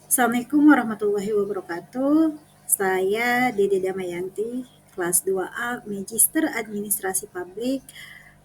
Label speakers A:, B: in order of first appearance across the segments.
A: Assalamualaikum warahmatullahi wabarakatuh. Saya Dede Damayanti, kelas 2A Magister Administrasi Publik.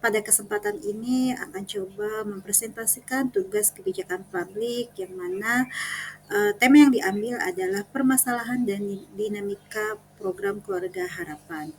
A: Pada kesempatan ini akan coba mempresentasikan tugas kebijakan publik yang mana tema yang diambil adalah permasalahan dan dinamika program Keluarga Harapan.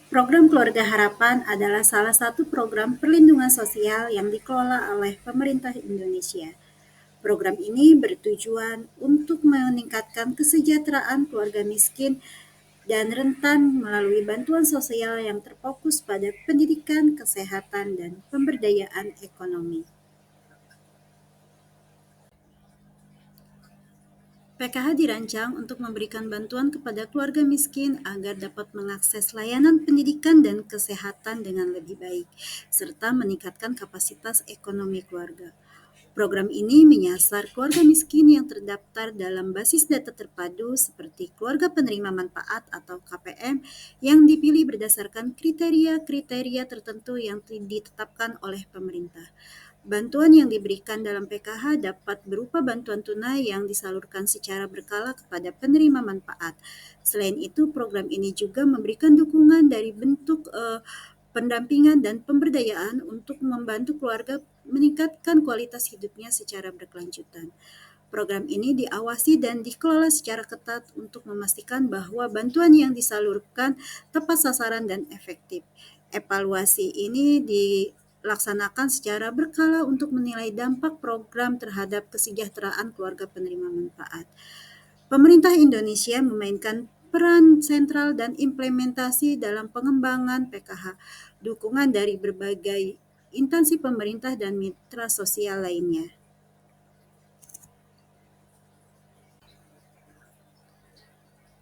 A: Program Keluarga Harapan adalah salah satu program perlindungan sosial yang dikelola oleh pemerintah Indonesia. Program ini bertujuan untuk meningkatkan kesejahteraan keluarga miskin dan rentan melalui bantuan sosial yang terfokus pada pendidikan, kesehatan, dan pemberdayaan ekonomi. PKH dirancang untuk memberikan bantuan kepada keluarga miskin agar dapat mengakses layanan pendidikan dan kesehatan dengan lebih baik, serta meningkatkan kapasitas ekonomi keluarga. Program ini menyasar keluarga miskin yang terdaftar dalam basis data terpadu seperti keluarga penerima manfaat atau KPM yang dipilih berdasarkan kriteria-kriteria tertentu yang ditetapkan oleh pemerintah. Bantuan yang diberikan dalam PKH dapat berupa bantuan tunai yang disalurkan secara berkala kepada penerima manfaat. Selain itu, program ini juga memberikan dukungan dari bentuk pendampingan dan pemberdayaan untuk membantu keluarga meningkatkan kualitas hidupnya secara berkelanjutan. Program ini diawasi dan dikelola secara ketat untuk memastikan bahwa bantuan yang disalurkan tepat sasaran dan efektif. Evaluasi ini dilaksanakan secara berkala untuk menilai dampak program terhadap kesejahteraan keluarga penerima manfaat. Pemerintah Indonesia memainkan peran sentral dan implementasi dalam pengembangan PKH, dukungan dari berbagai instansi pemerintah dan mitra sosial lainnya.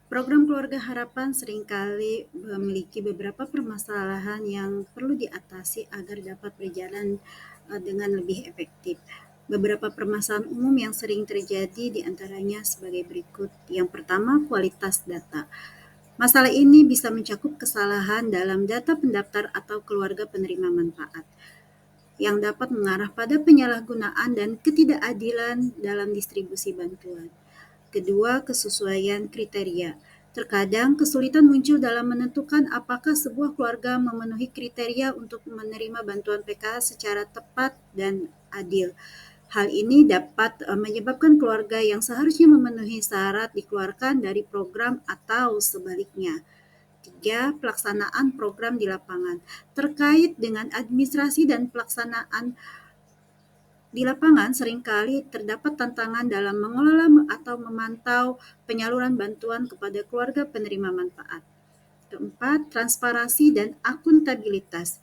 A: Program Keluarga Harapan seringkali memiliki beberapa permasalahan yang perlu diatasi agar dapat berjalan dengan lebih efektif. Beberapa permasalahan umum yang sering terjadi diantaranya sebagai berikut. Yang pertama, kualitas data. Masalah ini bisa mencakup kesalahan dalam data pendaftar atau keluarga penerima manfaat, yang dapat mengarah pada penyalahgunaan dan ketidakadilan dalam distribusi bantuan. Kedua, kesesuaian kriteria. Terkadang kesulitan muncul dalam menentukan apakah sebuah keluarga memenuhi kriteria untuk menerima bantuan PKH secara tepat dan adil. Hal ini dapat menyebabkan keluarga yang seharusnya memenuhi syarat dikeluarkan dari program atau sebaliknya. Tiga, pelaksanaan program di lapangan. Terkait dengan administrasi dan pelaksanaan di lapangan seringkali terdapat tantangan dalam mengelola atau memantau penyaluran bantuan kepada keluarga penerima manfaat. Keempat, transparansi dan akuntabilitas.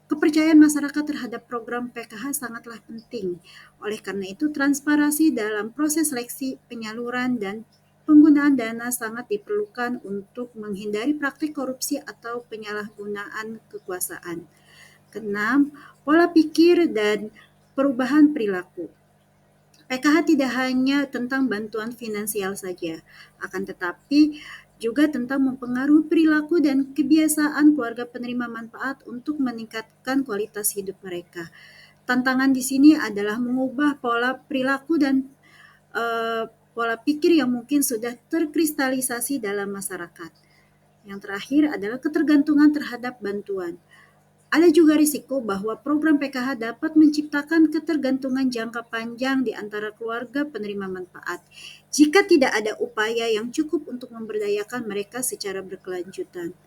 A: Kepercayaan masyarakat terhadap program PKH sangatlah penting. Oleh karena itu, transparansi dalam proses seleksi, penyaluran, dan penggunaan dana sangat diperlukan untuk menghindari praktik korupsi atau penyalahgunaan kekuasaan. Keenam, pola pikir dan perubahan perilaku. PKH tidak hanya tentang bantuan finansial saja, akan tetapi juga tentang mempengaruhi perilaku dan kebiasaan keluarga penerima manfaat untuk meningkatkan kualitas hidup mereka. Tantangan di sini adalah mengubah pola perilaku dan pola pikir yang mungkin sudah terkristalisasi dalam masyarakat. Yang terakhir adalah ketergantungan terhadap bantuan. Ada juga risiko bahwa program PKH dapat menciptakan ketergantungan jangka panjang di antara keluarga penerima manfaat jika tidak ada upaya yang cukup untuk memberdayakan mereka secara berkelanjutan.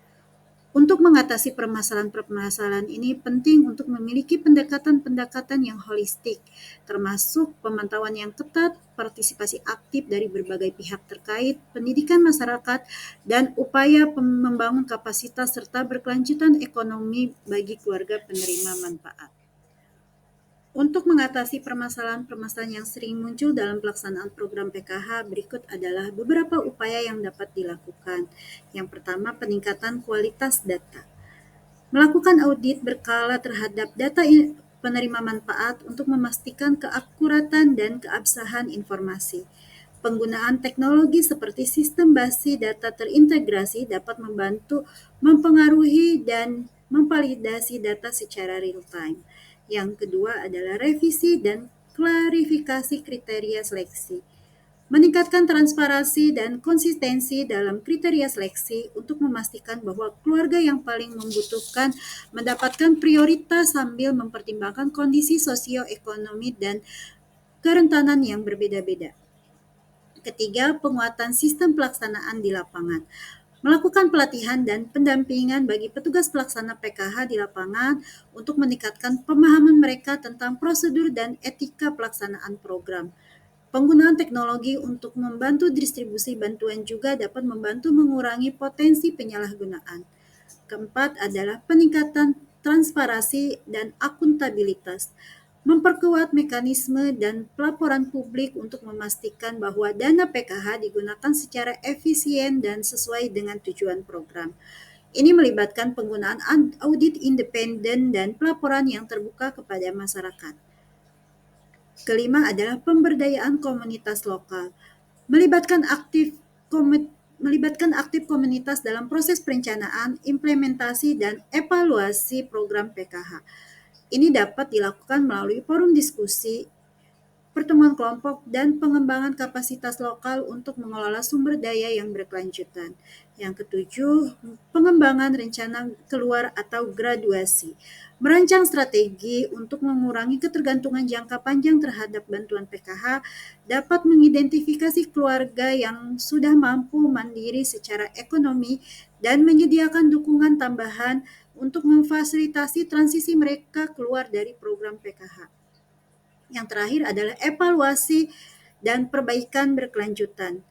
A: Untuk mengatasi permasalahan-permasalahan ini penting untuk memiliki pendekatan-pendekatan yang holistik, termasuk pemantauan yang ketat, partisipasi aktif dari berbagai pihak terkait, pendidikan masyarakat, dan upaya membangun kapasitas serta berkelanjutan ekonomi bagi keluarga penerima manfaat. Untuk mengatasi permasalahan-permasalahan yang sering muncul dalam pelaksanaan program PKH, berikut adalah beberapa upaya yang dapat dilakukan. Yang pertama, peningkatan kualitas data. Melakukan audit berkala terhadap data penerima manfaat untuk memastikan keakuratan dan keabsahan informasi. Penggunaan teknologi seperti sistem basi data terintegrasi dapat membantu mempengaruhi dan memvalidasi data secara real time. Yang kedua adalah revisi dan klarifikasi kriteria seleksi, meningkatkan transparansi dan konsistensi dalam kriteria seleksi untuk memastikan bahwa keluarga yang paling membutuhkan mendapatkan prioritas sambil mempertimbangkan kondisi sosioekonomi dan kerentanan yang berbeda-beda. Ketiga, penguatan sistem pelaksanaan di lapangan. Melakukan pelatihan dan pendampingan bagi petugas pelaksana PKH di lapangan untuk meningkatkan pemahaman mereka tentang prosedur dan etika pelaksanaan program. Penggunaan teknologi untuk membantu distribusi bantuan juga dapat membantu mengurangi potensi penyalahgunaan. Keempat adalah peningkatan transparansi dan akuntabilitas. Memperkuat mekanisme dan pelaporan publik untuk memastikan bahwa dana PKH digunakan secara efisien dan sesuai dengan tujuan program. Ini melibatkan penggunaan audit independen dan pelaporan yang terbuka kepada masyarakat. Kelima adalah pemberdayaan komunitas lokal. Melibatkan aktif melibatkan aktif komunitas dalam proses perencanaan, implementasi, dan evaluasi program PKH. Ini dapat dilakukan melalui forum diskusi, pertemuan kelompok, dan pengembangan kapasitas lokal untuk mengelola sumber daya yang berkelanjutan. Yang ketujuh, pengembangan rencana keluar atau graduasi. Merancang strategi untuk mengurangi ketergantungan jangka panjang terhadap bantuan PKH dapat mengidentifikasi keluarga yang sudah mampu mandiri secara ekonomi dan menyediakan dukungan tambahan untuk memfasilitasi transisi mereka keluar dari program PKH. Yang terakhir adalah evaluasi dan perbaikan berkelanjutan.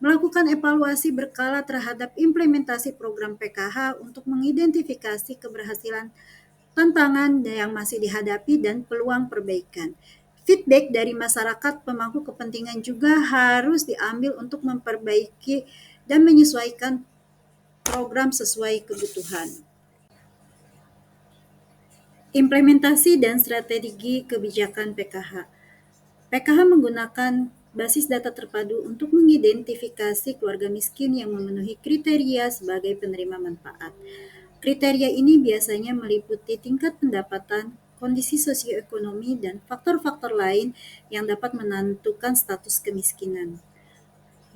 A: Melakukan evaluasi berkala terhadap implementasi program PKH untuk mengidentifikasi keberhasilan, tantangan yang masih dihadapi, dan peluang perbaikan. Feedback dari masyarakat pemangku kepentingan juga harus diambil untuk memperbaiki dan menyesuaikan program sesuai kebutuhan. Implementasi dan strategi kebijakan PKH. PKH menggunakan basis data terpadu untuk mengidentifikasi keluarga miskin yang memenuhi kriteria sebagai penerima manfaat. Kriteria ini biasanya meliputi tingkat pendapatan, kondisi sosioekonomi, dan faktor-faktor lain yang dapat menentukan status kemiskinan.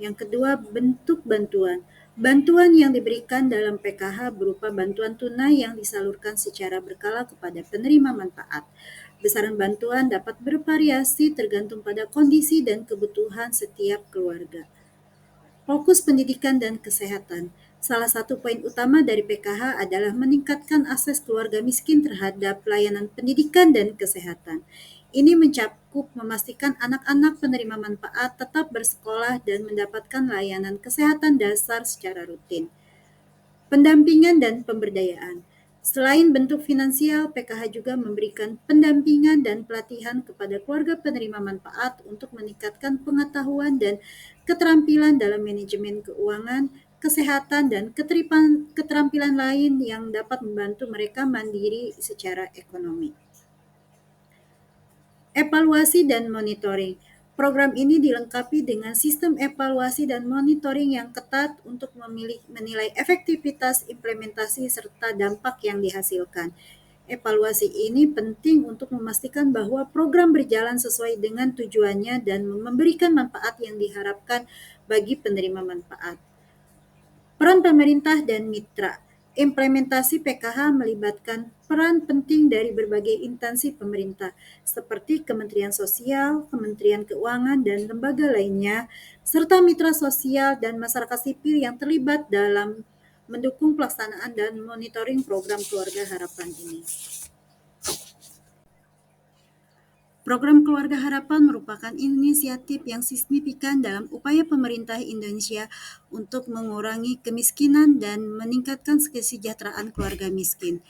A: Yang kedua, bentuk bantuan. Bantuan yang diberikan dalam PKH berupa bantuan tunai yang disalurkan secara berkala kepada penerima manfaat. Besaran bantuan dapat bervariasi tergantung pada kondisi dan kebutuhan setiap keluarga. Fokus pendidikan dan kesehatan. Salah satu poin utama dari PKH adalah meningkatkan akses keluarga miskin terhadap pelayanan pendidikan dan kesehatan. Ini mencakup memastikan anak-anak penerima manfaat tetap bersekolah dan mendapatkan layanan kesehatan dasar secara rutin. Pendampingan dan pemberdayaan. Selain bentuk finansial, PKH juga memberikan pendampingan dan pelatihan kepada keluarga penerima manfaat untuk meningkatkan pengetahuan dan keterampilan dalam manajemen keuangan, kesehatan, dan keterampilan lain yang dapat membantu mereka mandiri secara ekonomi. Evaluasi dan monitoring. Program ini dilengkapi dengan sistem evaluasi dan monitoring yang ketat untuk menilai efektivitas implementasi serta dampak yang dihasilkan. Evaluasi ini penting untuk memastikan bahwa program berjalan sesuai dengan tujuannya dan memberikan manfaat yang diharapkan bagi penerima manfaat. Peran pemerintah dan mitra. Implementasi PKH melibatkan peran penting dari berbagai instansi pemerintah, seperti Kementerian Sosial, Kementerian Keuangan, dan lembaga lainnya, serta mitra sosial dan masyarakat sipil yang terlibat dalam mendukung pelaksanaan dan monitoring program Keluarga Harapan ini. Program Keluarga Harapan merupakan inisiatif yang signifikan dalam upaya pemerintah Indonesia untuk mengurangi kemiskinan dan meningkatkan kesejahteraan keluarga miskin.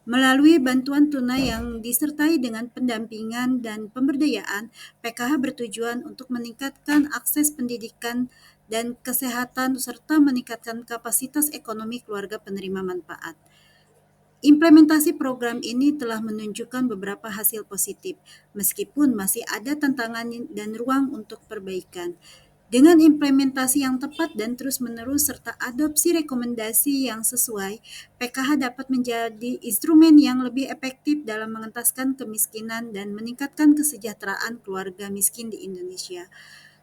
A: Melalui bantuan tunai yang disertai dengan pendampingan dan pemberdayaan, PKH bertujuan untuk meningkatkan akses pendidikan dan kesehatan serta meningkatkan kapasitas ekonomi keluarga penerima manfaat. Implementasi program ini telah menunjukkan beberapa hasil positif, meskipun masih ada tantangan dan ruang untuk perbaikan. Dengan implementasi yang tepat dan terus-menerus serta adopsi rekomendasi yang sesuai, PKH dapat menjadi instrumen yang lebih efektif dalam mengentaskan kemiskinan dan meningkatkan kesejahteraan keluarga miskin di Indonesia.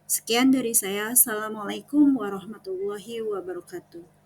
A: Sekian dari saya. Assalamualaikum warahmatullahi wabarakatuh.